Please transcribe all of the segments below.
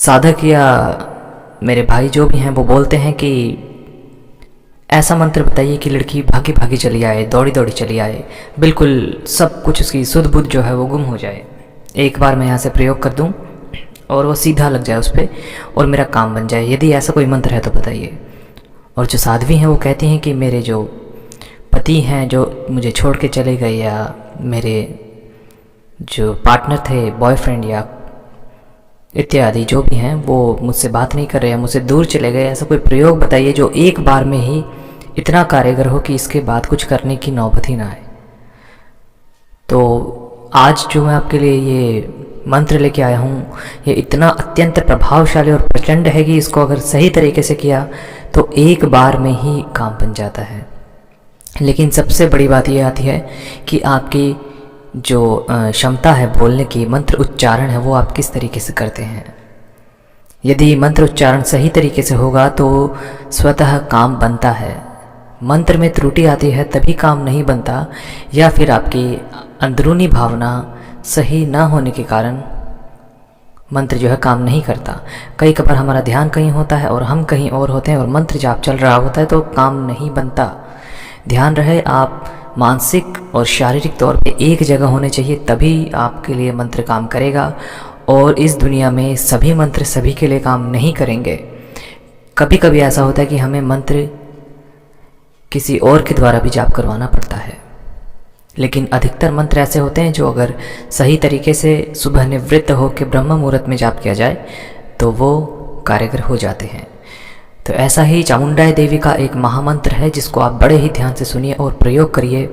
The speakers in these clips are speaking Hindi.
साधक या मेरे भाई जो भी हैं वो बोलते हैं कि ऐसा मंत्र बताइए कि लड़की भागी भागी चली आए, दौड़ी दौड़ी चली आए, बिल्कुल सब कुछ उसकी सुध बुध जो है वो गुम हो जाए। एक बार मैं यहाँ से प्रयोग कर दूँ और वो सीधा लग जाए उस पर और मेरा काम बन जाए। यदि ऐसा कोई मंत्र है तो बताइए। और जो साध्वी हैं वो कहती हैं कि मेरे जो पति हैं जो मुझे छोड़ के चले गए, या मेरे जो पार्टनर थे, बॉयफ्रेंड या इत्यादि जो भी हैं, वो मुझसे बात नहीं कर रहे हैं, मुझसे दूर चले गए। ऐसा कोई प्रयोग बताइए जो एक बार में ही इतना कारगर हो कि इसके बाद कुछ करने की नौबत ही ना आए। तो आज जो मैं आपके लिए ये मंत्र लेके आया हूँ, ये इतना अत्यंत प्रभावशाली और प्रचंड है कि इसको अगर सही तरीके से किया तो एक बार में ही काम बन जाता है। लेकिन सबसे बड़ी बात ये आती है कि आपकी जो क्षमता है बोलने की, मंत्र उच्चारण है, वो आप किस तरीके से करते हैं। यदि मंत्र उच्चारण सही तरीके से होगा तो स्वतः काम बनता है। मंत्र में त्रुटि आती है तभी काम नहीं बनता, या फिर आपकी अंदरूनी भावना सही ना होने के कारण मंत्र जो है काम नहीं करता। कई बार हमारा ध्यान कहीं होता है और हम कहीं और होते हैं और मंत्र जाप चल रहा होता है तो काम नहीं बनता। ध्यान रहे, आप मानसिक और शारीरिक तौर पे एक जगह होने चाहिए, तभी आपके लिए मंत्र काम करेगा। और इस दुनिया में सभी मंत्र सभी के लिए काम नहीं करेंगे। कभी कभी ऐसा होता है कि हमें मंत्र किसी और के द्वारा भी जाप करवाना पड़ता है, लेकिन अधिकतर मंत्र ऐसे होते हैं जो अगर सही तरीके से सुबह निवृत्त होकर ब्रह्म मुहूर्त में जाप किया जाए तो वो कारगर हो जाते हैं। तो ऐसा ही चामुंडा देवी का एक महामंत्र है जिसको आप बड़े ही ध्यान से सुनिए और प्रयोग करिए,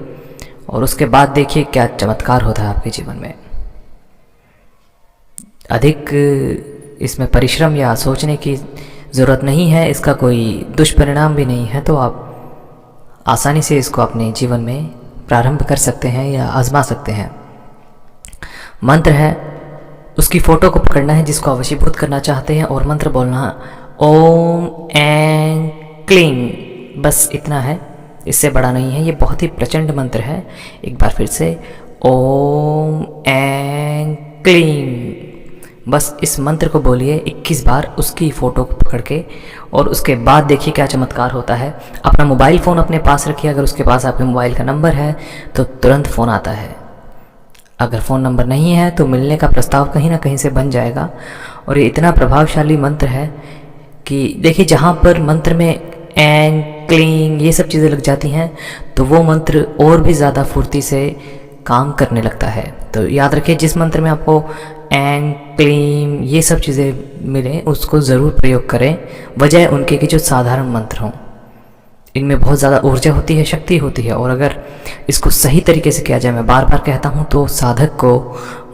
और उसके बाद देखिए क्या चमत्कार होता है आपके जीवन में। अधिक इसमें परिश्रम या सोचने की ज़रूरत नहीं है, इसका कोई दुष्परिणाम भी नहीं है, तो आप आसानी से इसको अपने जीवन में प्रारंभ कर सकते हैं या आजमा सकते हैं। मंत्र है, उसकी फ़ोटो को पकड़ना है जिसको आप वशीभूत करना चाहते हैं, और मंत्र बोलना ओम ऐं क्लीं, बस इतना है, इससे बड़ा नहीं है। ये बहुत ही प्रचंड मंत्र है। एक बार फिर से, ओम ऐं क्लीं, बस इस मंत्र को बोलिए 21 बार उसकी फ़ोटो को पकड़ के, और उसके बाद देखिए क्या चमत्कार होता है। अपना मोबाइल फ़ोन अपने पास रखिए, अगर उसके पास आपके मोबाइल का नंबर है तो तुरंत फ़ोन आता है। अगर फ़ोन नंबर नहीं है तो मिलने का प्रस्ताव कहीं ना कहीं से बन जाएगा। और ये इतना प्रभावशाली मंत्र है कि देखिए, जहाँ पर मंत्र में ऐं क्लीं ये सब चीज़ें लग जाती हैं तो वो मंत्र और भी ज़्यादा फुर्ती से काम करने लगता है। तो याद रखिए, जिस मंत्र में आपको ऐं क्लीं ये सब चीज़ें मिलें उसको ज़रूर प्रयोग करें, बजाय उनके कि जो साधारण मंत्र हों। इनमें बहुत ज़्यादा ऊर्जा होती है, शक्ति होती है, और अगर इसको सही तरीके से किया जाए, मैं बार बार कहता हूँ, तो साधक को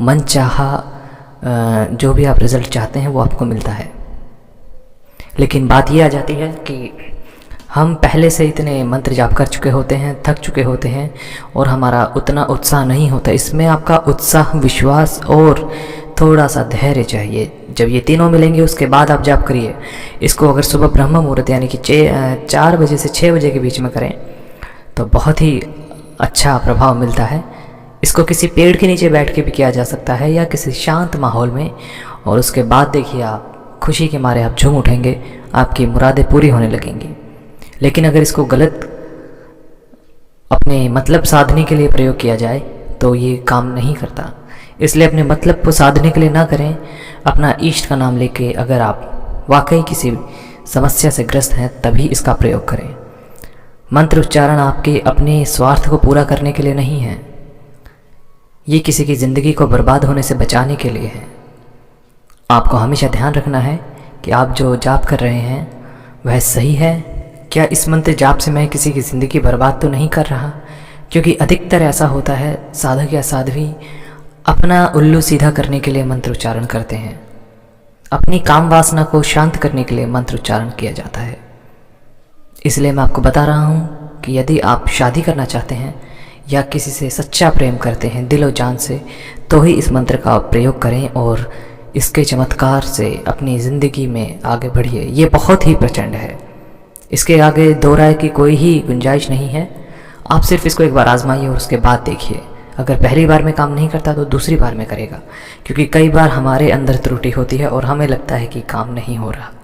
मनचाहा जो भी आप रिज़ल्ट चाहते हैं वो आपको मिलता है। लेकिन बात ये आ जाती है कि हम पहले से इतने मंत्र जाप कर चुके होते हैं, थक चुके होते हैं, और हमारा उतना उत्साह नहीं होता। इसमें आपका उत्साह, विश्वास और थोड़ा सा धैर्य चाहिए। जब ये तीनों मिलेंगे उसके बाद आप जाप करिए। इसको अगर सुबह ब्रह्म मुहूर्त यानी कि 4 बजे से 6 बजे के बीच में करें तो बहुत ही अच्छा प्रभाव मिलता है। इसको किसी पेड़ के नीचे बैठ के भी किया जा सकता है या किसी शांत माहौल में, और उसके बाद देखिए आप खुशी के मारे आप झूम उठेंगे, आपकी मुरादें पूरी होने लगेंगी। लेकिन अगर इसको गलत अपने मतलब साधने के लिए प्रयोग किया जाए तो ये काम नहीं करता। इसलिए अपने मतलब को साधने के लिए ना करें, अपना इष्ट का नाम लेके अगर आप वाकई किसी समस्या से ग्रस्त हैं तभी इसका प्रयोग करें। मंत्र उच्चारण आपके अपने स्वार्थ को पूरा करने के लिए नहीं है, ये किसी की ज़िंदगी को बर्बाद होने से बचाने के लिए है। आपको हमेशा ध्यान रखना है कि आप जो जाप कर रहे हैं वह सही है। क्या इस मंत्र जाप से मैं किसी की ज़िंदगी बर्बाद तो नहीं कर रहा? क्योंकि अधिकतर ऐसा होता है, साधक या साध्वी अपना उल्लू सीधा करने के लिए मंत्र उच्चारण करते हैं, अपनी काम वासना को शांत करने के लिए मंत्र उच्चारण किया जाता है। इसलिए मैं आपको बता रहा हूँ कि यदि आप शादी करना चाहते हैं या किसी से सच्चा प्रेम करते हैं दिलो जान से, तो ही इस मंत्र का प्रयोग करें और इसके चमत्कार से अपनी ज़िंदगी में आगे बढ़िए। ये बहुत ही प्रचंड है, इसके आगे दो राय की कोई ही गुंजाइश नहीं है। आप सिर्फ इसको एक बार आजमाइए और उसके बाद देखिए अगर पहली बार में काम नहीं करता तो दूसरी बार में करेगा, क्योंकि कई बार हमारे अंदर त्रुटि होती है और हमें लगता है कि काम नहीं हो रहा।